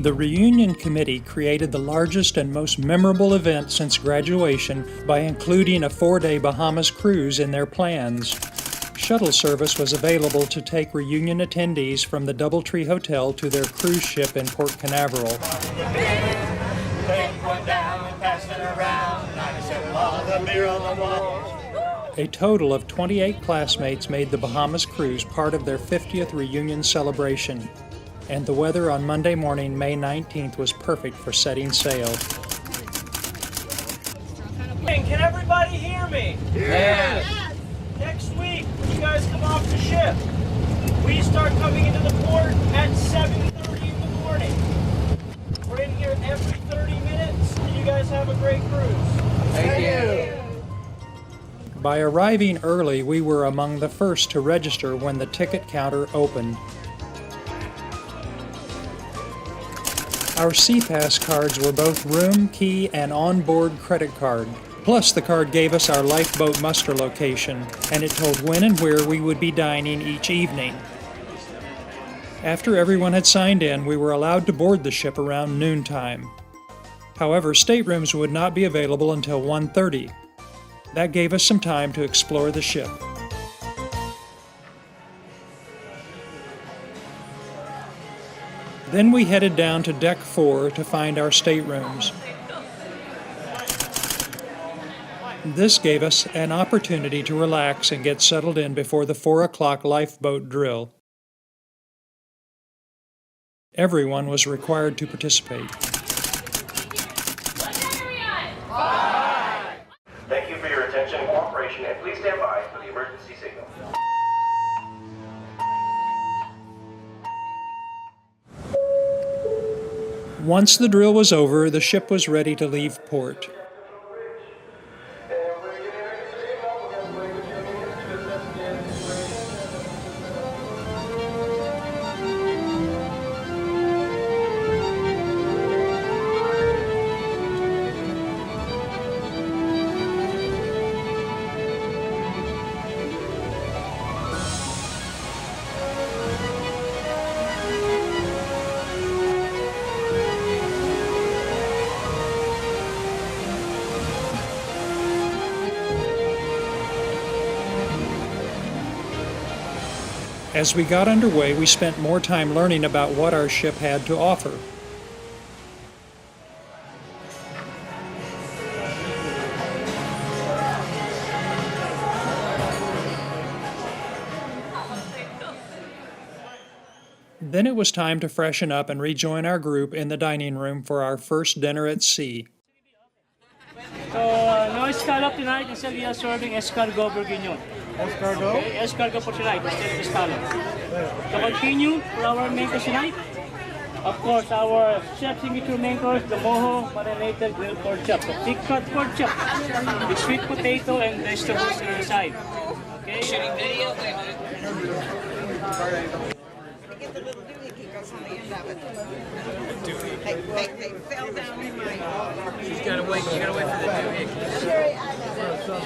The Reunion Committee created the largest and most memorable event since graduation by including a 4-day Bahamas cruise in their plans. Shuttle service was available to take reunion attendees from the DoubleTree Hotel to their cruise ship in Port Canaveral. A total of 28 classmates made the Bahamas Cruise part of their 50th reunion celebration, and the weather on Monday morning, May 19th, was perfect for setting sail. Can everybody hear me? Yes. Next week, when you guys come off the ship, we start coming into the port at 7:30 in the morning. We're in here every 30 minutes, and you guys have a great cruise. Thank you. By arriving early, we were among the first to register when the ticket counter opened. Our SeaPass cards were both room, key, and onboard credit card. Plus, the card gave us our lifeboat muster location, and it told when and where we would be dining each evening. After everyone had signed in, we were allowed to board the ship around noontime. However, staterooms would not be available until 1:30. That gave us some time to explore the ship. Then we headed down to Deck 4 to find our staterooms. This gave us an opportunity to relax and get settled in before the 4 o'clock lifeboat drill. Everyone was required to participate. Thank you for your attention and cooperation, and please stand by for the emergency signal. Once the drill was over, the ship was ready to leave port. As we got underway, we spent more time learning about what our ship had to offer. Then it was time to freshen up and rejoin our group in the dining room for our first dinner at sea. So, no escallop tonight. Instead, we are serving escargot bourguignon. Escargot? Okay, escargot for tonight instead of escallop. To continue for our main course tonight, of course, our chef signature main course, the mojo marinated grilled pork chop, the thick cut pork chop with sweet potato and vegetables on the side. Okay. Shooting video. Get the little doohickey goes on the end of it. They fell down in my... You gotta wait for the doohickey. Sherry, I know.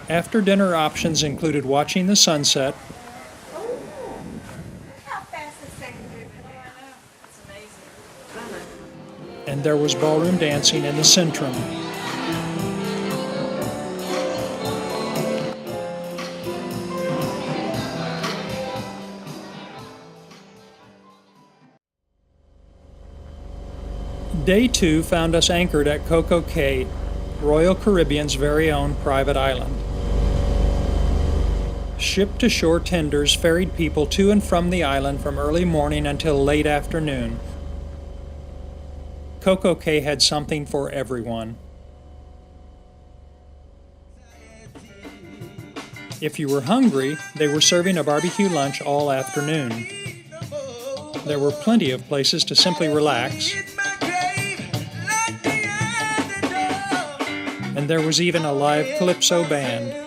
After dinner options included watching the sunset, How fast is that moving? That's amazing. and there was ballroom dancing in the Centrum. Day 2 found us anchored at Coco Cay, Royal Caribbean's very own private island. Ship-to-shore tenders ferried people to and from the island from early morning until late afternoon. Coco Cay had something for everyone. If you were hungry, they were serving a barbecue lunch all afternoon. There were plenty of places to simply relax, and there was even a live calypso band.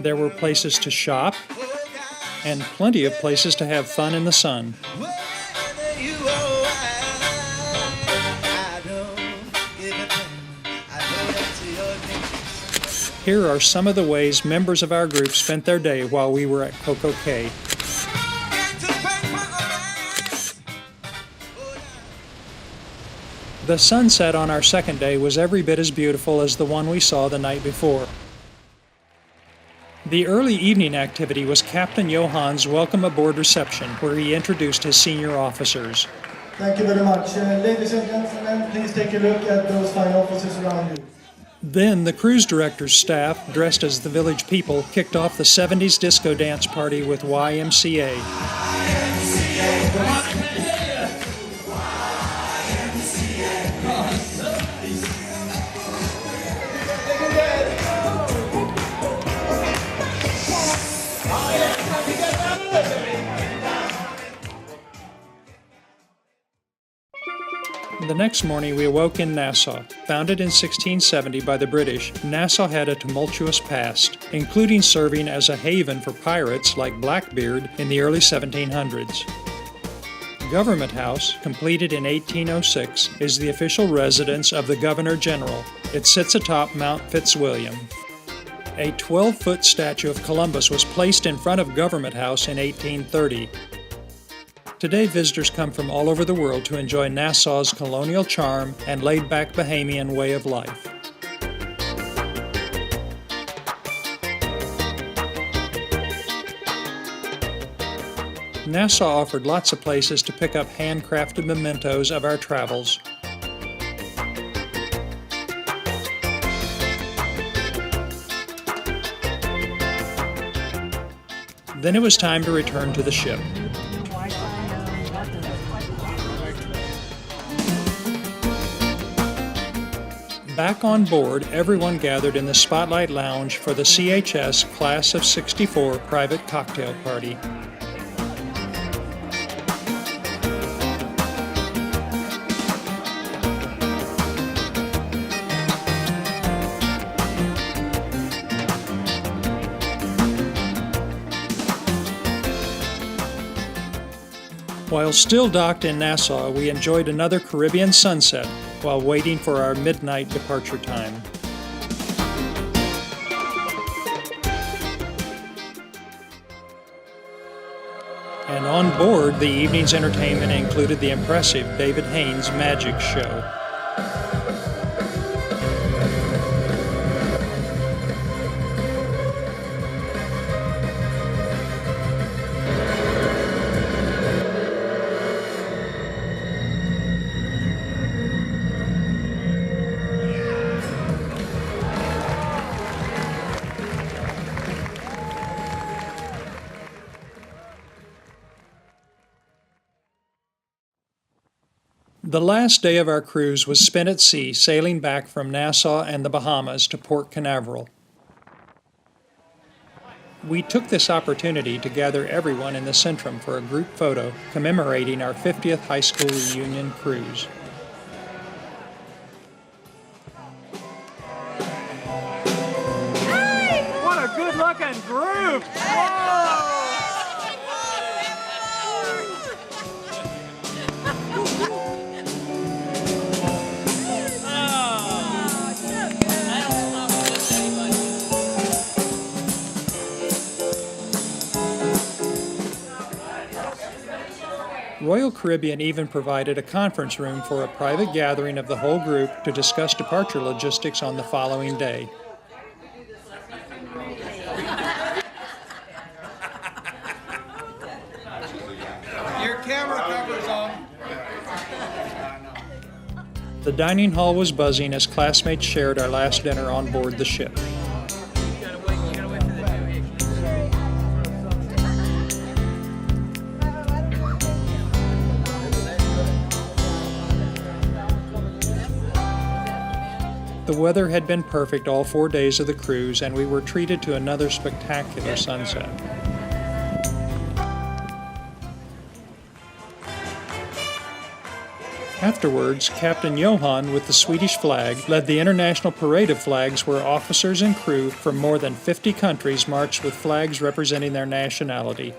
There were places to shop, and plenty of places to have fun in the sun. Here are some of the ways members of our group spent their day while we were at Coco Cay. The sunset on our second day was every bit as beautiful as the one we saw the night before. The early evening activity was Captain Johann's welcome aboard reception, where he introduced his senior officers. Thank you very much. Ladies and gentlemen, please take a look at those fine officers around you. Then the cruise director's staff, dressed as the village people, kicked off the 70s disco dance party with YMCA. The next morning we awoke in Nassau. Founded in 1670 by the British, Nassau had a tumultuous past, including serving as a haven for pirates like Blackbeard in the early 1700s. Government House, completed in 1806, is the official residence of the Governor General. It sits atop Mount Fitzwilliam. A 12-foot statue of Columbus was placed in front of Government House in 1830. Today, visitors come from all over the world to enjoy Nassau's colonial charm and laid-back Bahamian way of life. Nassau offered lots of places to pick up handcrafted mementos of our travels. Then it was time to return to the ship. Back on board, everyone gathered in the Spotlight Lounge for the CHS Class of '64 private cocktail party. While still docked in Nassau, we enjoyed another Caribbean sunset while waiting for our midnight departure time. And on board, the evening's entertainment included the impressive David Haynes Magic Show. The last day of our cruise was spent at sea, sailing back from Nassau and the Bahamas to Port Canaveral. We took this opportunity to gather everyone in the Centrum for a group photo commemorating our 50th high school reunion cruise. What a good-looking group! Whoa! Royal Caribbean even provided a conference room for a private gathering of the whole group to discuss departure logistics on the following day. Your camera cover's on. The dining hall was buzzing as classmates shared our last dinner on board the ship. You gotta wait for the new week. The weather had been perfect all 4 days of the cruise, and we were treated to another spectacular sunset. Afterwards, Captain Johann, with the Swedish flag, led the international parade of flags where officers and crew from more than 50 countries marched with flags representing their nationality.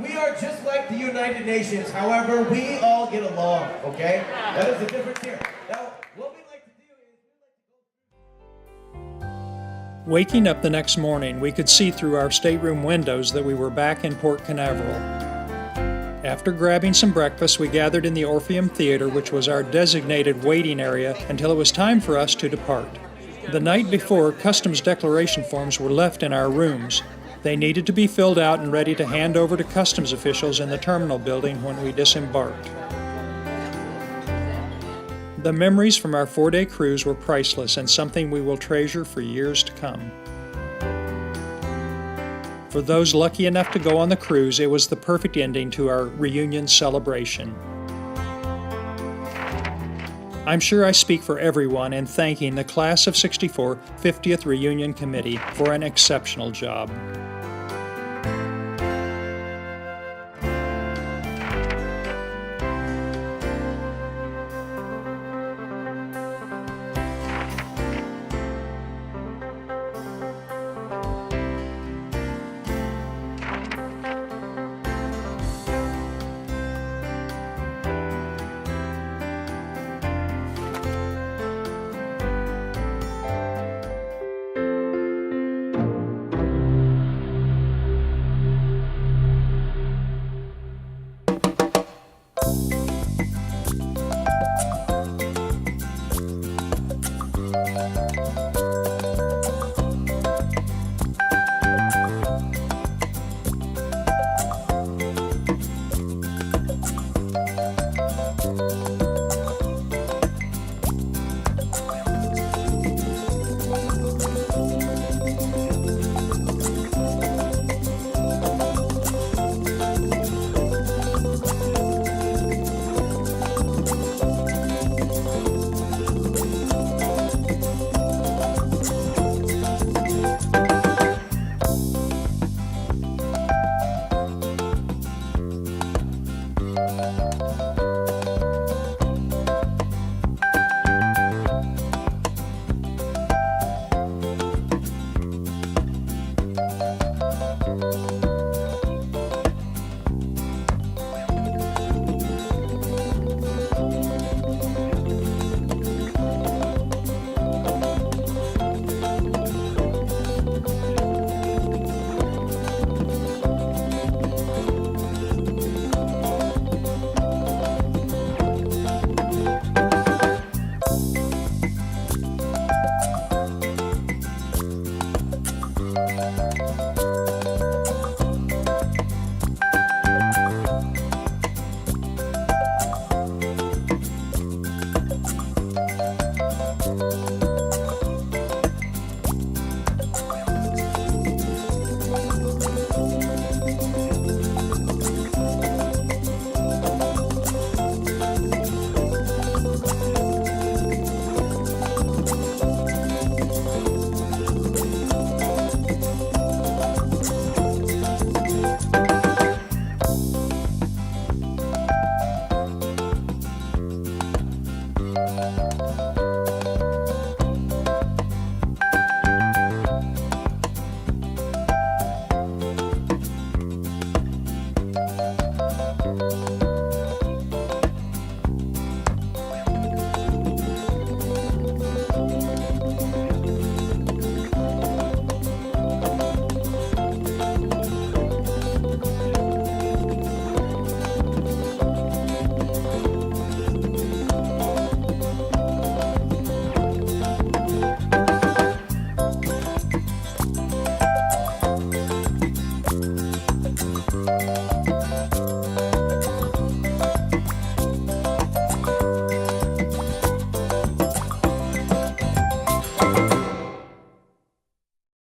We are just like the United Nations, however, we all get along, okay? That is the difference here. Now, what we like to do is Waking up the next morning, we could see through our stateroom windows that we were back in Port Canaveral. After grabbing some breakfast, we gathered in the Orpheum Theater, which was our designated waiting area, until it was time for us to depart. The night before, customs declaration forms were left in our rooms. They needed to be filled out and ready to hand over to customs officials in the terminal building when we disembarked. The memories from our 4-day cruise were priceless and something we will treasure for years to come. For those lucky enough to go on the cruise, it was the perfect ending to our reunion celebration. I'm sure I speak for everyone in thanking the Class of '64 50th Reunion Committee for an exceptional job.